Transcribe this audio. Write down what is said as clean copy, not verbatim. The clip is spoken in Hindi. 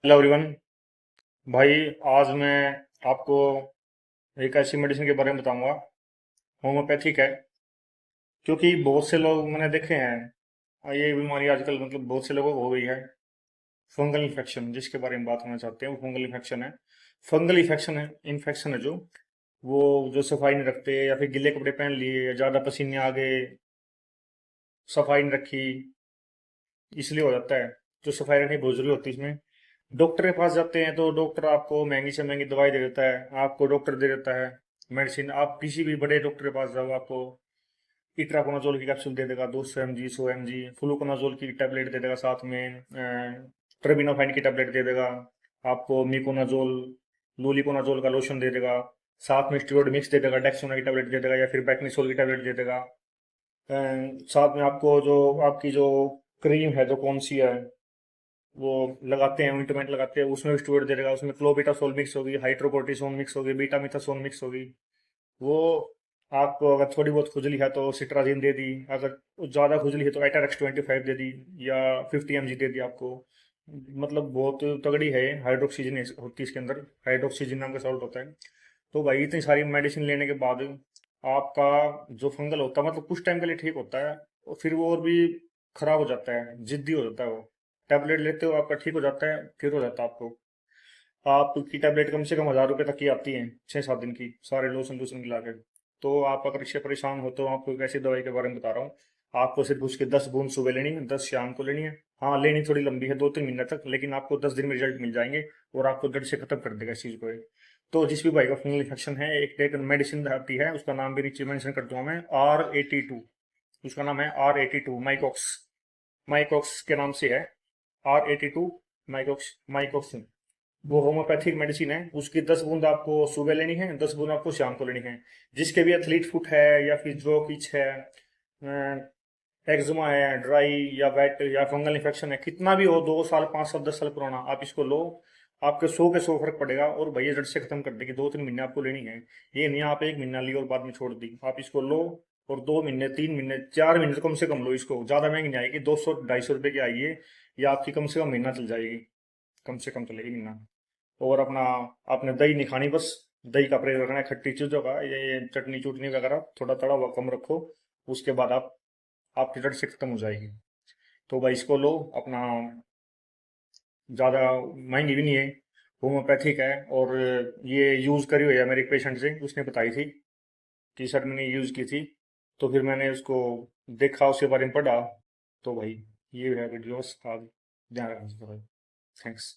Hello everyone. भाई, आज मैं आपको एक ऐसी मेडिसिन के बारे में बताऊंगा। होम्योपैथिक है। क्योंकि बहुत से लोग मैंने देखे हैं, ये बीमारी आजकल मतलब बहुत से लोगों को हो गई है। फंगल इन्फेक्शन जिसके बारे में बात करना चाहते हैं वो फंगल इन्फेक्शन है। फंगल इन्फेक्शन है, इन्फेक्शन है जो वो जो सफाई नहीं रखते या फिर गिले कपड़े पहन लिए या ज्यादा पसीने आ गए, सफाई नहीं रखी, इसलिए हो जाता है। जो सफाई रखनी बहुत जरूरी होती है इसमें। डॉक्टर के पास जाते हैं तो डॉक्टर आपको महंगी से महंगी दवाई दे देता है, आपको डॉक्टर दे देता है मेडिसिन। आप किसी भी बड़े डॉक्टर के पास जाओ, आपको इट्राकोनाजोल की कैप्सूल दे देगा, 200 mg 100 mg। फ्लूकोनाजोल की टैबलेट दे देगा, साथ में ट्रेबिनोफाइन की टैबलेट दे देगा। आपको मिकोनाजोल, लूलिकोनाजोल का लोशन दे देगा। साथ में स्टीरोड मिक्स दे देगा, डेक्सोना की टैबलेट दे देगा या फिर बैकनीसोल की टैबलेट दे देगा। साथ में आपको जो आपकी जो क्रीम है, जो कौन सी है, वो लगाते हैं, ऑइंटमेंट लगाते हैं, उसमें भी स्टूडेंट दे देगा। उसमें क्लोबिटासोल मिक्स होगी, हाइड्रोकोर्टिसोन मिक्स होगी, बीटामिथासोन मिक्स होगी। वो आपको अगर थोड़ी बहुत खुजली है तो सिट्राजिन दे दी, अगर ज़्यादा खुजली है तो एटारेक्स 25 दे दी, या 50 mg दे दी आपको। मतलब बहुत तगड़ी है। हाइड्रोक्सीजन होती है इसके अंदर, हाइड्रोक्सीजन नाम का सॉल्ट होता है। तो भाई, इतनी सारी मेडिसिन लेने के बाद आपका जो फंगल होता है मतलब कुछ टाइम के लिए ठीक होता है, और फिर वो और भी खराब हो जाता है, जिद्दी हो जाता है वो। टैबलेट लेते हो आपका ठीक हो जाता है, फिर हो जाता है आपको। आपकी टैबलेट कम से कम 1000 रुपये तक की आती है, 6-7 दिन की, सारे लोशन लोशन मिला के। तो आप अगर इससे परेशान हो तो आपको एक ऐसी दवाई के बारे में बता रहा हूँ। आपको सिर्फ उसके 10 बूंद सुबह लेनी है, 10 शाम को लेनी है। हाँ, लेनी थोड़ी लंबी है, 2-3 महीने तक, लेकिन आपको 10 दिन में रिजल्ट मिल जाएंगे। और आपको जड़ से खत्म कर देगा इस चीज को ये। तो जिस भी भाई का फंगल इन्फेक्शन है, एक मेडिसिन आती है, उसका नाम भी नीचे मेंशन कर दूंगा मैं, R82। उसका नाम है R82 माइकोक्स। माइकोक्स के नाम से है, R82 माइकोक्स माइकोक्स। वो होम्योपैथिक मेडिसिन है। उसकी 10 बूंद आपको सुबह लेनी है, 10 बूंद आपको शाम को लेनी है। जिसके भी एथलीट फुट है, या फिर जो किच है, एक्जिमा है, ड्राई या वेट या फंगल इन्फेक्शन है, कितना भी हो, 2 साल 5 साल 10 साल पुराना, आप इसको लो। आपके 100 के 100 फर्क पड़ेगा, और भैया जड़ से खत्म कर देगी। 2-3 महीने आपको लेनी है। ये नहीं आप 1 महीना ली और बाद में छोड़ दी। आप इसको लो, और 2 महीने 3 महीने 4 महीने तो कम से कम लो इसको। ज्यादा महंगी नहीं आएगी, 200-250 रुपए की आएगी ये। या आपकी कम से कम महीना चल जाएगी, कम से कम चलेगी महीना। और अपना, आपने दही नहीं खानी बस। दही का परहेज रखना है, खट्टी चीजों का, ये चटनी चुटनी वगैरह थोड़ा तड़ा हुआ कम रखो। उसके बाद आप आपकी जड़ से खत्म हो जाएगी। तो भाई, इसको लो अपना। ज़्यादा महंगी भी नहीं है, होम्योपैथिक है। और ये यूज़ करी हुई है मेरे एक पेशेंट से, उसने बताई थी कि सर मैंने यूज़ की थी। तो फिर मैंने उसको देखा, उसके बारे में पढ़ा। तो भाई, ये है वीडियोस। आप ध्यान रखना भाई। थैंक्स।